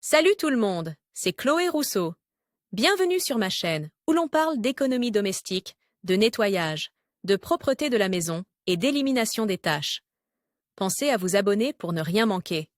Salut tout le monde, c'est Chloé Rousseau. Bienvenue sur ma chaîne où l'on parle d'économie domestique, de nettoyage, de propreté de la maison et d'élimination des tâches. Pensez à vous abonner pour ne rien manquer.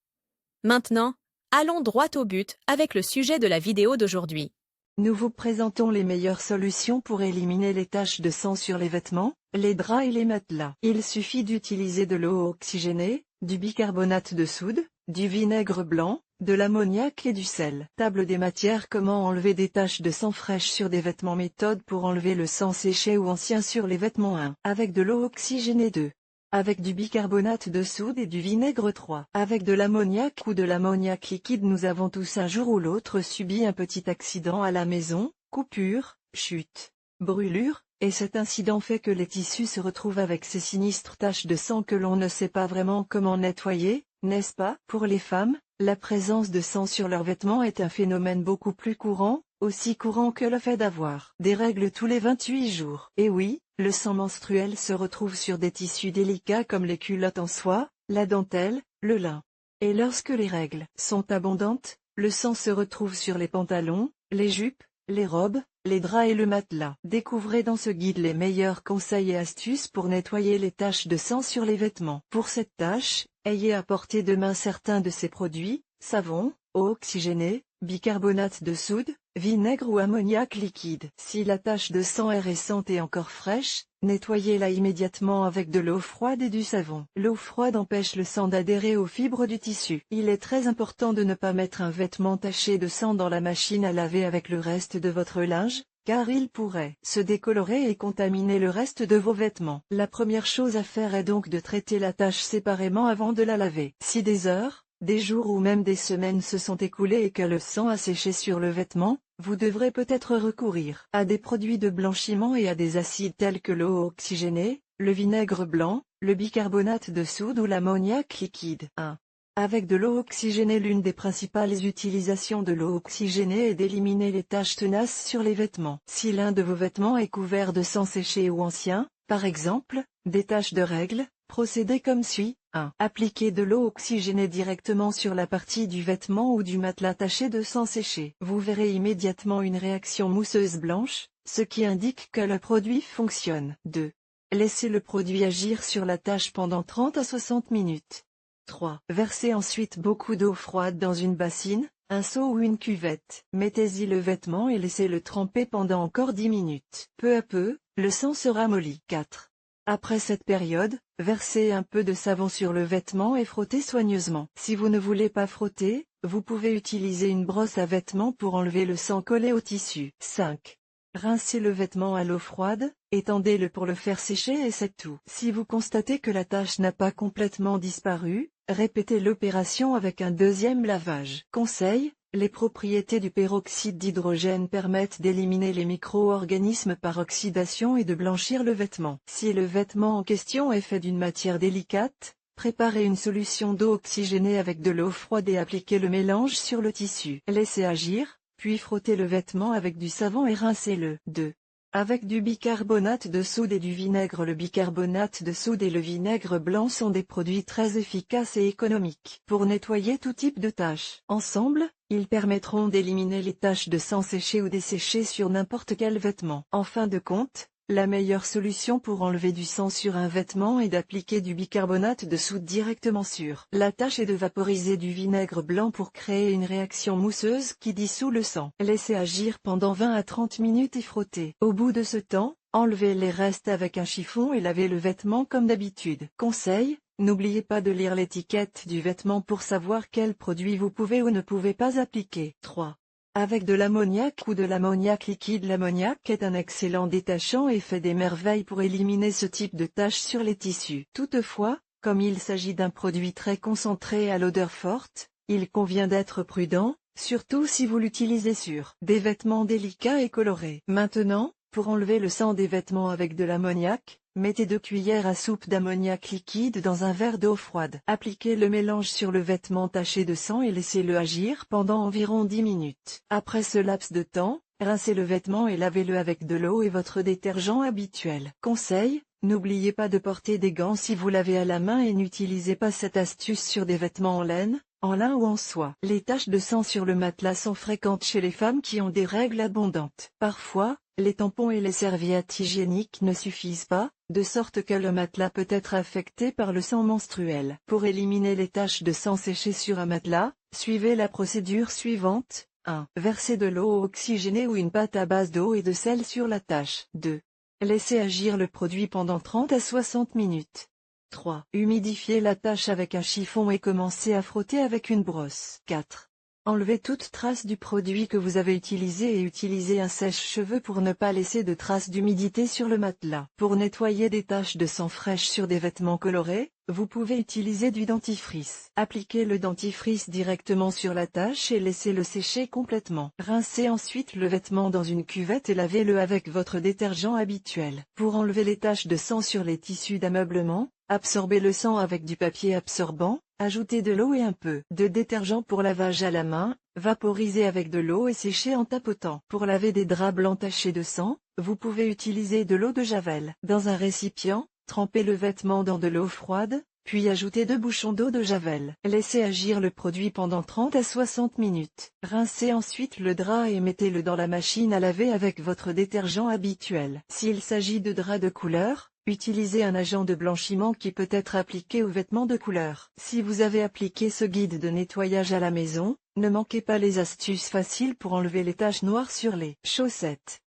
Maintenant, allons droit au but avec le sujet de la vidéo d'aujourd'hui. Nous vous présentons les meilleures solutions pour éliminer les taches de sang sur les vêtements, les draps et les matelas. Il suffit d'utiliser de l'eau oxygénée, du bicarbonate de soude, du vinaigre blanc, de l'ammoniac et du sel. Table des matières: comment enlever des taches de sang fraîches sur des vêtements. Méthode pour enlever le sang séché ou ancien sur les vêtements. 1. Avec de l'eau oxygénée. 2. Avec du bicarbonate de soude et du vinaigre. 3. Avec de l'ammoniac ou de l'ammoniac liquide. Nous avons tous un jour ou l'autre subi un petit accident à la maison, coupure, chute, brûlure, et cet incident fait que les tissus se retrouvent avec ces sinistres taches de sang que l'on ne sait pas vraiment comment nettoyer, n'est-ce pas? Pour les femmes, la présence de sang sur leurs vêtements est un phénomène beaucoup plus courant, aussi courant que le fait d'avoir des règles tous les 28 jours. Et oui, le sang menstruel se retrouve sur des tissus délicats comme les culottes en soie, la dentelle, le lin. Et lorsque les règles sont abondantes, le sang se retrouve sur les pantalons, les jupes, les robes, les draps et le matelas. Découvrez dans ce guide les meilleurs conseils et astuces pour nettoyer les taches de sang sur les vêtements. Pour cette tâche, ayez à portée de main certains de ces produits: savon, eau oxygénée, bicarbonate de soude, vinaigre ou ammoniac liquide. Si la tache de sang est récente et encore fraîche, nettoyez-la immédiatement avec de l'eau froide et du savon. L'eau froide empêche le sang d'adhérer aux fibres du tissu. Il est très important de ne pas mettre un vêtement taché de sang dans la machine à laver avec le reste de votre linge, car il pourrait se décolorer et contaminer le reste de vos vêtements. La première chose à faire est donc de traiter la tache séparément avant de la laver. Si des heures, des jours ou même des semaines se sont écoulés et que le sang a séché sur le vêtement, vous devrez peut-être recourir à des produits de blanchiment et à des acides tels que l'eau oxygénée, le vinaigre blanc, le bicarbonate de soude ou l'ammoniac liquide. 1. Avec de l'eau oxygénée. L'une des principales utilisations de l'eau oxygénée est d'éliminer les taches tenaces sur les vêtements. Si l'un de vos vêtements est couvert de sang séché ou ancien, par exemple, des taches de règles, procédez comme suit. 1. Appliquez de l'eau oxygénée directement sur la partie du vêtement ou du matelas taché de sang séché. Vous verrez immédiatement une réaction mousseuse blanche, ce qui indique que le produit fonctionne. 2. Laissez le produit agir sur la tache pendant 30 à 60 minutes. 3. Versez ensuite beaucoup d'eau froide dans une bassine, un seau ou une cuvette. Mettez-y le vêtement et laissez-le tremper pendant encore 10 minutes. Peu à peu, le sang se ramollit. 4. Après cette période, versez un peu de savon sur le vêtement et frottez soigneusement. Si vous ne voulez pas frotter, vous pouvez utiliser une brosse à vêtements pour enlever le sang collé au tissu. 5. Rincez le vêtement à l'eau froide, étendez-le pour le faire sécher et c'est tout. Si vous constatez que la tache n'a pas complètement disparu, répétez l'opération avec un deuxième lavage. Conseil: les propriétés du peroxyde d'hydrogène permettent d'éliminer les micro-organismes par oxydation et de blanchir le vêtement. Si le vêtement en question est fait d'une matière délicate, préparez une solution d'eau oxygénée avec de l'eau froide et appliquez le mélange sur le tissu. Laissez agir, puis frottez le vêtement avec du savon et rincez-le. 2. Avec du bicarbonate de soude et du vinaigre. Le bicarbonate de soude et le vinaigre blanc sont des produits très efficaces et économiques pour nettoyer tout type de taches. Ensemble, ils permettront d'éliminer les taches de sang séché ou desséché sur n'importe quel vêtement. En fin de compte, la meilleure solution pour enlever du sang sur un vêtement est d'appliquer du bicarbonate de soude directement sur la tache et de vaporiser du vinaigre blanc pour créer une réaction mousseuse qui dissout le sang. Laissez agir pendant 20 à 30 minutes et frottez. Au bout de ce temps, enlevez les restes avec un chiffon et lavez le vêtement comme d'habitude. Conseil: n'oubliez pas de lire l'étiquette du vêtement pour savoir quel produit vous pouvez ou ne pouvez pas appliquer. 3. Avec de l'ammoniac ou de l'ammoniac liquide. L'ammoniac est un excellent détachant et fait des merveilles pour éliminer ce type de taches sur les tissus. Toutefois, comme il s'agit d'un produit très concentré à l'odeur forte, il convient d'être prudent, surtout si vous l'utilisez sur des vêtements délicats et colorés. Maintenant, pour enlever le sang des vêtements avec de l'ammoniac, mettez 2 cuillères à soupe d'ammoniac liquide dans un verre d'eau froide. Appliquez le mélange sur le vêtement taché de sang et laissez-le agir pendant environ 10 minutes. Après ce laps de temps, rincez le vêtement et lavez-le avec de l'eau et votre détergent habituel. Conseil: n'oubliez pas de porter des gants si vous lavez à la main et n'utilisez pas cette astuce sur des vêtements en laine, en lin ou en soie. Les taches de sang sur le matelas sont fréquentes chez les femmes qui ont des règles abondantes. Parfois, les tampons et les serviettes hygiéniques ne suffisent pas, de sorte que le matelas peut être affecté par le sang menstruel. Pour éliminer les taches de sang séchées sur un matelas, suivez la procédure suivante. 1. Versez de l'eau oxygénée ou une pâte à base d'eau et de sel sur la tache. 2. Laissez agir le produit pendant 30 à 60 minutes. 3. Humidifiez la tache avec un chiffon et commencez à frotter avec une brosse. 4. Enlevez toute trace du produit que vous avez utilisé et utilisez un sèche-cheveux pour ne pas laisser de traces d'humidité sur le matelas. Pour nettoyer des taches de sang fraîches sur des vêtements colorés, vous pouvez utiliser du dentifrice. Appliquez le dentifrice directement sur la tache et laissez-le sécher complètement. Rincez ensuite le vêtement dans une cuvette et lavez-le avec votre détergent habituel. Pour enlever les taches de sang sur les tissus d'ameublement, absorbez le sang avec du papier absorbant, ajoutez de l'eau et un peu de détergent pour lavage à la main, vaporisez avec de l'eau et séchez en tapotant. Pour laver des draps blancs tachés de sang, vous pouvez utiliser de l'eau de Javel. Dans un récipient, trempez le vêtement dans de l'eau froide, puis ajoutez 2 bouchons d'eau de Javel. Laissez agir le produit pendant 30 à 60 minutes. Rincez ensuite le drap et mettez-le dans la machine à laver avec votre détergent habituel. S'il s'agit de draps de couleur, utilisez un agent de blanchiment qui peut être appliqué aux vêtements de couleur. Si vous avez appliqué ce guide de nettoyage à la maison, ne manquez pas les astuces faciles pour enlever les taches noires sur les chaussettes.